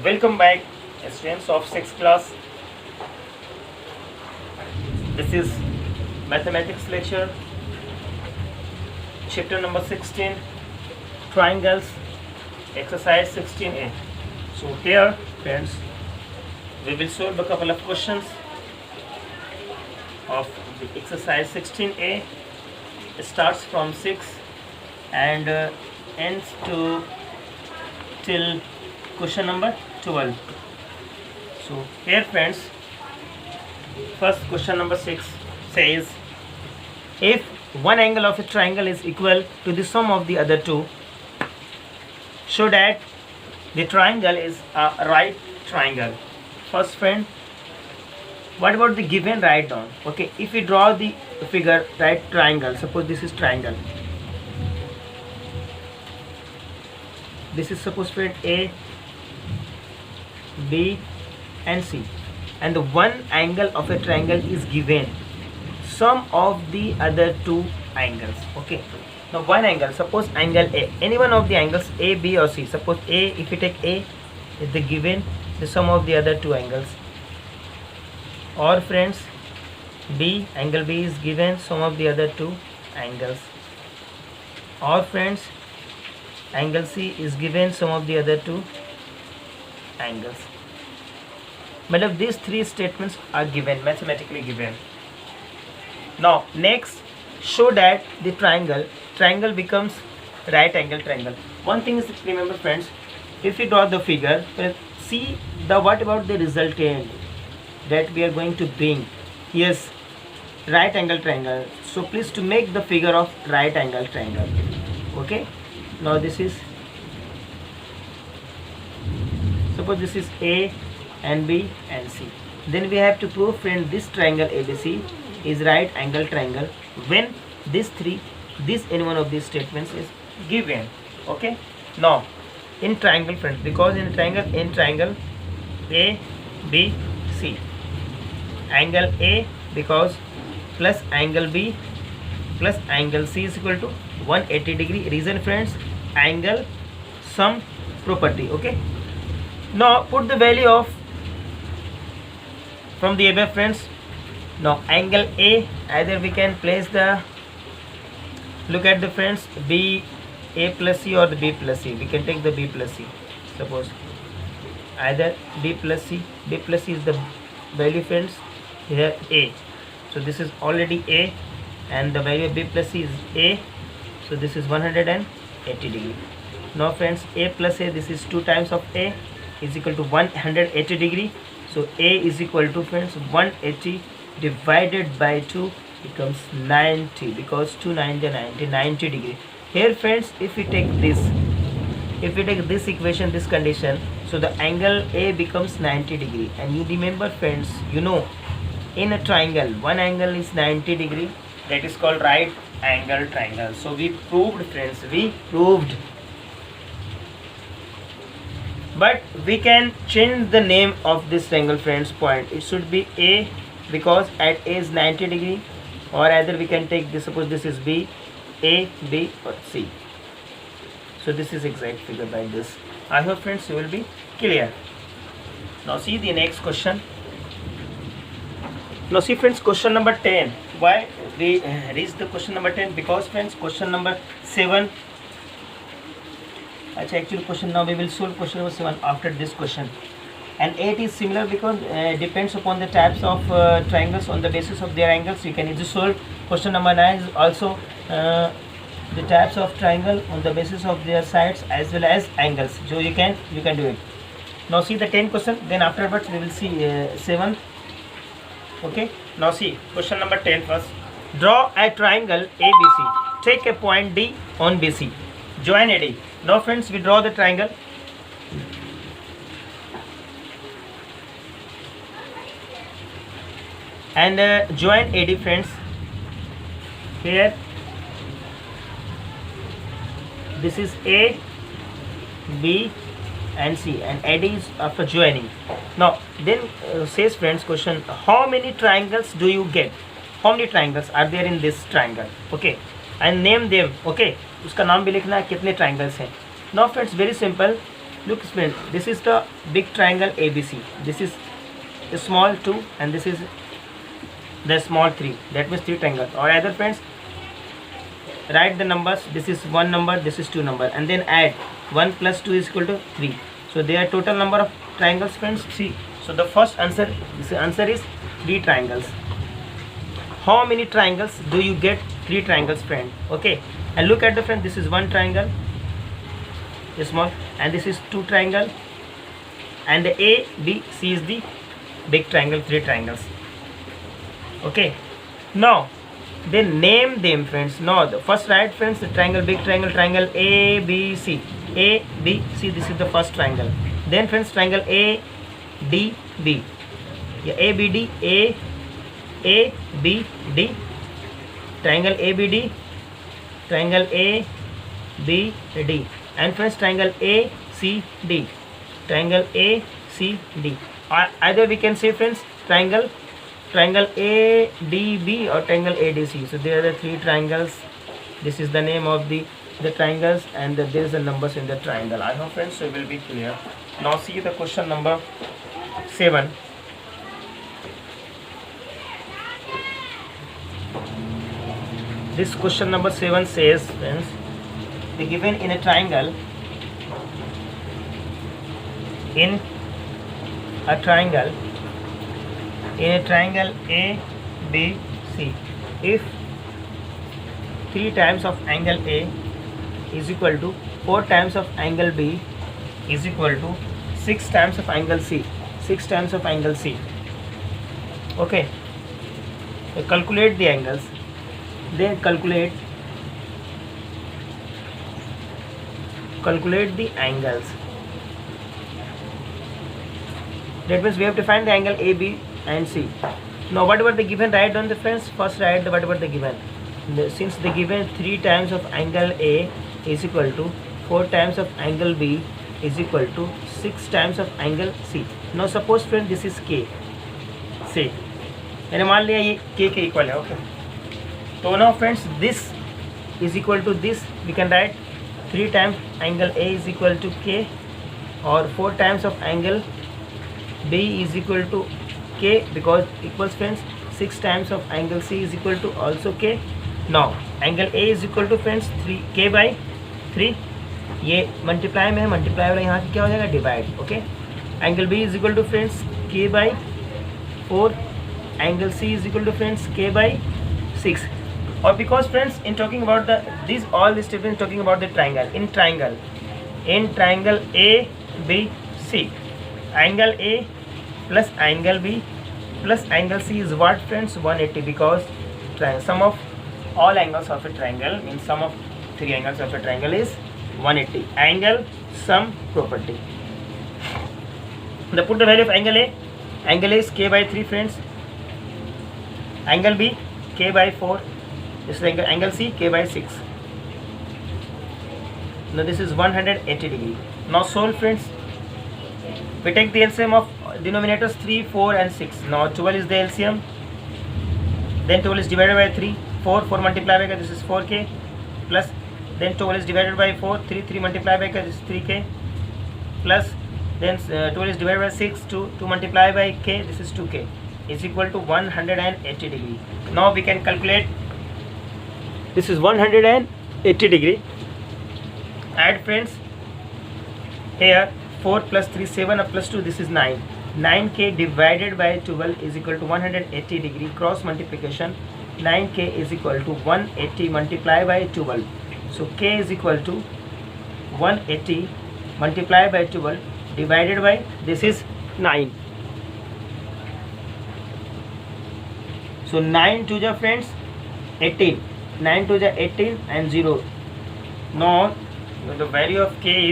Welcome back, students of 6th class. This is mathematics lecture, chapter number 16, triangles, exercise 16a. So here, friends, we will solve a couple of questions of the exercise 16a. It starts from 6 and ends to till question number 12. So here, friends, first question number 6 says, if one angle of a triangle is equal to the sum of the other two, show that the triangle is a right triangle. First, friend, what about the given? Write down. Okay, if we draw the figure right triangle, suppose this is triangle, this is suppose friend A, B and C, and the one angle of a triangle is given, sum of the other two angles. Okay, now one angle, suppose angle A, any one of the angles A, B or C. Suppose A, if you take A, is the given the sum of the other two angles, or friends B, angle B is given sum of the other two angles, or friends angle C is given sum of the other two angles. But these three statements are given, mathematically given. Now next, show that the triangle becomes right angle triangle. One thing is, remember friends, if you draw the figure, see the what about the resultant that we are going to bring. Yes, right angle triangle. So please to make the figure of right angle triangle. Okay, now this is, suppose this is A and B and C. Then we have to prove, friend, this triangle ABC is right angle triangle when this any one of these statements is given. Okay, now in triangle, friends, because in triangle A B C, angle A because plus angle B plus angle C is equal to 180 degree. Reason, friends, angle sum property. Okay, now put the value of from the above, friends. Now angle A, either we can place the, look at the friends, B A plus C or the B plus C. We can take the B plus C. Suppose either B plus C is the value, friends, here A. So this is already A, and the value of B plus C is A. So this is 180 degree. Now friends, A plus A, this is 2 times of A, is equal to 180 degree. So A is equal to, friends, 180 divided by 2 becomes 90, because 2 9 90 degree. Here, friends, if we take this equation, this condition, so the angle A becomes 90 degree. And you remember, friends, you know, in a triangle one angle is 90 degree, that is called right angle triangle. So we proved, friends, but we can change the name of this triangle, friends. Point, it should be A because at A is 90 degree, or either we can take this, suppose this is B, A, B or C. So this is exact figure by this. I hope, friends, you will be clear. Now see the next question. Now see, friends, question number 10. Why we reach the question number 10? Because, friends, question number 7, actually question, now we will solve question number 7 after this question. And 8 is similar because depends upon the types of triangles on the basis of their angles. You can easily solve. Question number 9 is also the types of triangle on the basis of their sides as well as angles. So you can do it. Now see the 10 question, then afterwards we will see 7. Okay, now see question number 10 first. Draw a triangle ABC. Take a point D on BC. Join AD. Now, friends, we draw the triangle. And join AD, friends. Here, this is A, B and C, and AD is after joining. Now then says, friends, question, how many triangles do you get? How many triangles are there in this triangle? Okay, and name them. Okay, उसका नाम भी लिखना है, कितने triangles हैं. Now, friends, very simple. Look friend, this is the big triangle ABC. This is the small 2 and this is the small 3. That means 3 triangles. Or either friends, write the numbers. This is 1 number, this is 2 number, and then add 1 plus 2 is equal to 3. So their total number of triangles friends 3. So the first answer, this answer is 3 triangles. How many triangles do you get? 3 triangles friend. Okay, and look at the friend, this is 1 triangle small, and this is 2 triangle, and the A B C is the big triangle, 3 triangles. Okay, now then name them friends. Now the first write friends the triangle, big triangle, triangle A B C. A B C, this is the first triangle. Then friends triangle A D B, yeah, A B D, A B D, triangle A B D, triangle A B D, and friends triangle A C D, triangle A C D. Either we can say friends triangle A D B or triangle A D C. So there are the 3 triangles. This is the name of the triangles, and there is the numbers in the triangle. I hope friends it will be clear. Now see the question number 7. This question number 7 says friends, the given in a triangle, in a triangle A B C, if 3 times of angle A is equal to 4 times of angle B is equal to 6 times of angle C, 6 times of angle C. Okay, so calculate the angles, then calculate the angles. That means we have to find the angle A, B and C. Now whatever the given, write down the friends. First write the whatever the given. Since the given 3 times of angle A is equal to 4 times of angle B is equal to 6 times of angle C. Now suppose friend this is K, say मैंने मान लिया ये K के equal है. Okay, तो now friends this is equal to this, we can write 3 times angle A is equal to K, or 4 times of angle B is equal to K, because equals friends 6 times of angle C is equal to also K. Now angle A is equal to friends 3 K by 3, ये multiply में है, multiply वाला यहाँ से क्या हो जाएगा divide. Okay, angle B is equal to friends K by 4, angle C is equal to friends K by 6. Or because friends in talking about the these all these statements talking about the triangle, in triangle A B C, angle A plus angle B plus angle C is what friends 180, because sum of all angles of a triangle means sum of 3 angles of a triangle is 180. Angle sum property. Now put the value of angle A. Angle A is K by 3 friends. Angle B K by 4. This is angle C K by 6. Now this is 180 degree. Now solve friends. We take the LCM of denominators 3, 4 and 6. Now 12 is the LCM. Then 12 is divided by 3. 4 multiplied by this is 4K, plus then 12 is divided by 4, 3 multiplied by this is 3K, plus then 12 is divided by 6, 2 multiplied by K, this is 2K, is equal to 180 degree. Now we can calculate. This is 180 degree. Add friends. Here 4 plus 3 7 plus 2, this is 9. 9K divided by 12 is equal to 180 degree. Cross multiplication, 9K is equal to 180 multiplied by 12. So K is equal to 180 multiplied by 12 divided by this is 9. So 9 to the friends 18. 9 to the 18 and 0. Now the value of K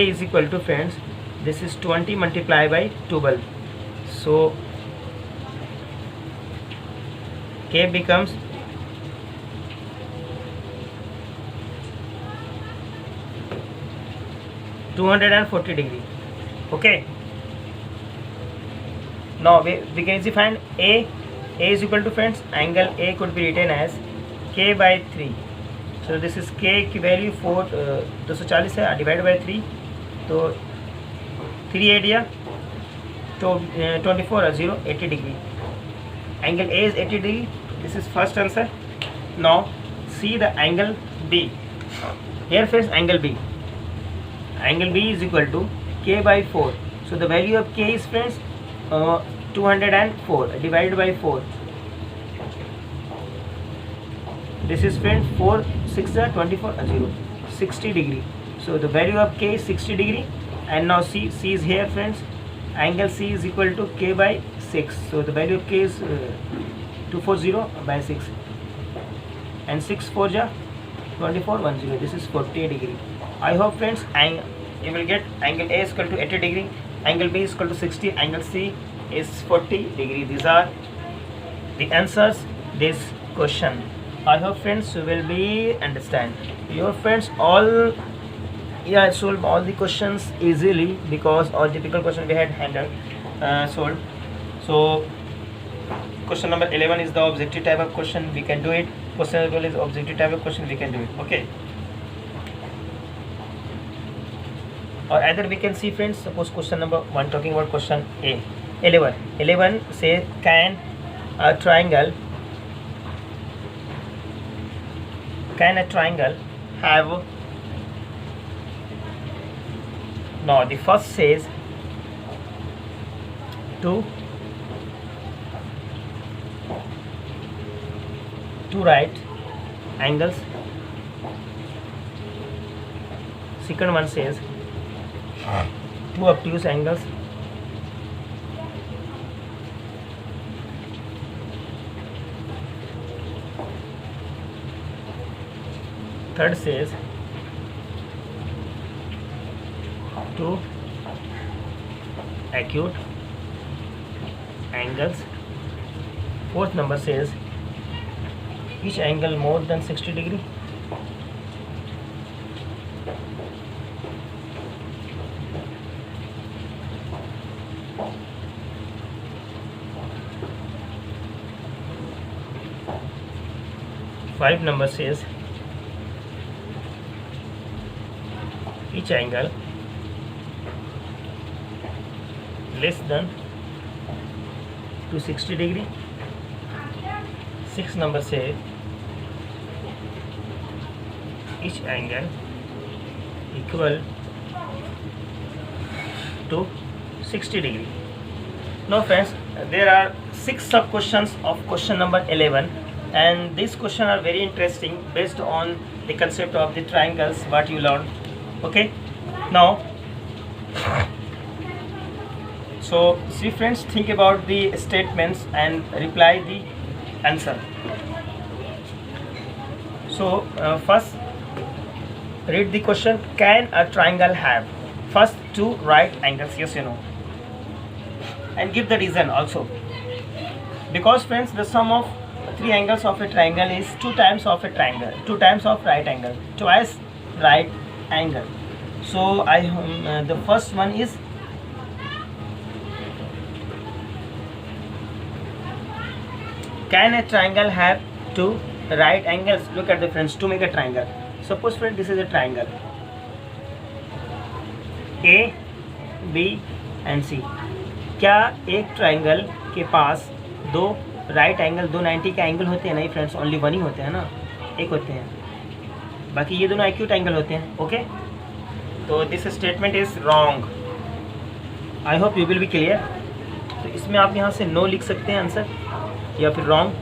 is equal to friends, this is 20 multiplied by 12. So K becomes 240 degree. Okay. Now we can easily find A is equal to friends, angle A could be written as K by 3. So this is के की value 240 है, divide by 3, तो 3 8 या तो 24 और 0 80 degree. Angle A is 80 degree. This is first answer. Now see the angle B. Here friends, angle B. Angle B is equal to K by 4. So the value of K is friends 204 divided by 4. This is friends 4 6 24 0 60 degree. So the value of K is 60 degree. And now C is here friends. Angle C is equal to K by 6. So the value of K is 240 by 6. And 6 4 ja 24 10. This is 40 degree. I hope friends you will get angle A is equal to 80 degree, angle B is equal to 60, angle C is 40 degree. These are the answers this question. I hope friends you will be understand. Your friends all solve all the questions easily because all difficult question we had handled solved. So question number 11 is the objective type of question, we can do it. Question number 12 is objective type of question, we can do it. Okay, or either we can see friends, suppose question number 1 talking about question A. 11 say can a triangle have, no, the first says two right angles, second one says two obtuse angles, third says two acute angles, fourth number says each angle more than 60 degree. Five number says each angle less than 260 degree. Six number says each angle equal to 60 degree. Now friends, there are 6 sub questions of question number 11, and these questions are very interesting based on the concept of the triangles what you learned. Okay, now so see friends, think about the statements and reply the answer. So first read the question. Can a triangle have first two right angles? Yes or no? And give the reason also. Because friends, the sum of three angles of a triangle is 2 times of a triangle, 2 times of right angle, twice right angle. So the first one is can a triangle have two right angles? Look at the friends, to make a triangle. Suppose friend, this is a triangle A, B and C. क्या एक triangle के पास दो right angle 290 के angle होते हैं? नहीं friends, only one ही होते हैं ना, एक होते हैं, बाकी ये दोनों एक्यूट एंगल होते हैं. ओके, तो this statement is wrong. I hope you will be clear. तो इसमें आप यहाँ से नो लिख सकते हैं आंसर, या फिर wrong.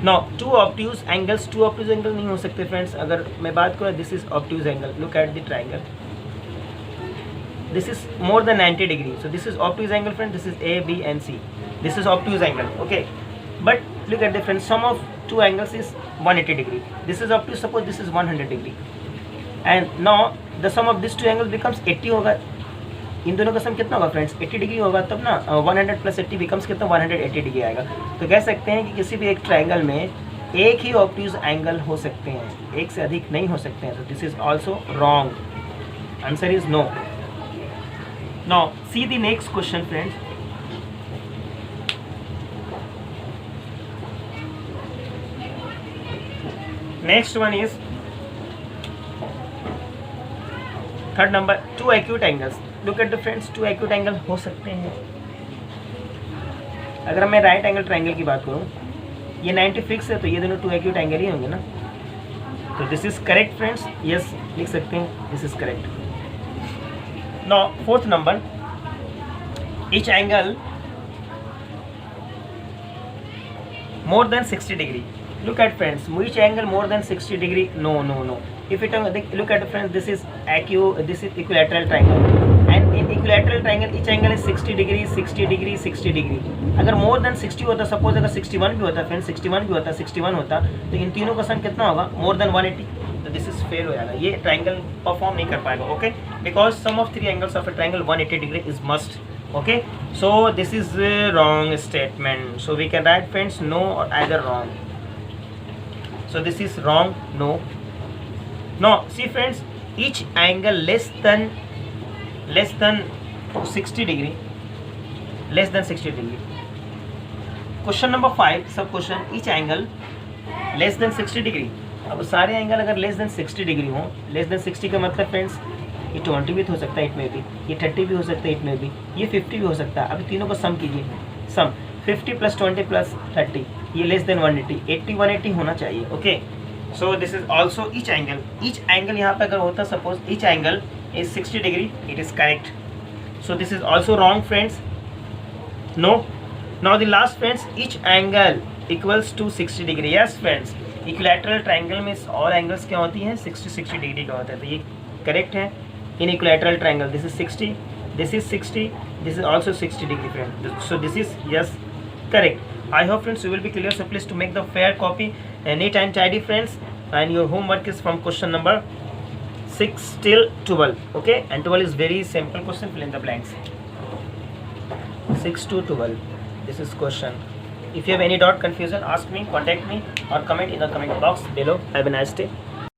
No, two obtuse angles, two obtuse angle नहीं हो सकते फ्रेंड्स. अगर मैं बात करूँ, this is obtuse angle. Look at the triangle, this is more than 90 degree, so this is obtuse angle friend. This is A, B and C. This is obtuse angle. Okay, but look at the friend, sum of two angles is 180 degree. This is obtuse, suppose this is 100 degree, and now the sum of these two angles becomes 80 होगा. इन दोनों का सम कितना होगा friends? 80 degree होगा. तब ना 100 plus 80 becomes कितना? 180 degree आएगा. तो कह सकते हैं कि किसी भी एक ट्राइंगल में एक ही ऑब्ट्यूज एंगल हो सकते हैं, एक से अधिक नहीं हो सकते हैं. तो this is also wrong. Answer is no. Now see the next question friends. Next one is third number two acute angles. Look at the friends, two acute angle हो सकते हैं. अगर मैं राइट एंगल ट्रायंगल की बात करूँ, ये 90 fix है तो ये दोनों टू एक्यूट एंगल ही होंगे ना. तो this is correct friends, yes लिख सकते हैं, this is correct. Now fourth number, each angle more than 60 degree. Look at friends, which angle more than 60 degree? No. If it look at friends, this is equilateral triangle, and in equilateral triangle each angle is 60 degree, 60 degree, 60 degree. अगर more than 60 होता, suppose अगर 61 भी होता friends, 61 भी होता, 61 होता, तो इन तीनों का सम कितना होगा? more than 180. तो दिस इज फेल हो जाएगा, ये ट्राइंगल परफॉर्म नहीं कर पाएगा. Okay, because sum of three angles of a triangle 180 degree is must. Okay, so this is a wrong statement, so we can write friends no or either wrong. So this is wrong, no. Now see friends, each angle less than 60 degree, less than 60 degree. Question number 5, sub question, each angle less than 60 degree. अब सारे angle अगर less than 60 degree हो, less than 60 का मतलब friends ये 20 भी हो सकता है, इट में भी, ये 30 भी हो सकता है, इट में भी, ये 50 भी हो सकता है. अभी तीनों को सम कीजिए, सम 50 + 20 + 30, ये लेस देन 180, 80 180 होना चाहिए. Okay, so this is also each angle यहाँ पे अगर होता, suppose each angle is 60 degree, it is correct. So this is also wrong friends, no. Now the last friends, each angle equals to 60 degree. Yes friends, equilateral triangle में all angles क्या होती हैं? 60 degree का होता है, तो ये correct है. In equilateral triangle this is 60, this is 60, this is also 60 degree friend. So this is yes correct. I hope friends you will be clear, so please to make the fair copy neat and tidy friends, and your homework is from question number 6 till 12. Okay, and 12 is very simple question, fill in the blanks. 6 to 12, this is question. If you have any doubt, confusion, ask me, contact me or comment in the comment box below. Have a nice day.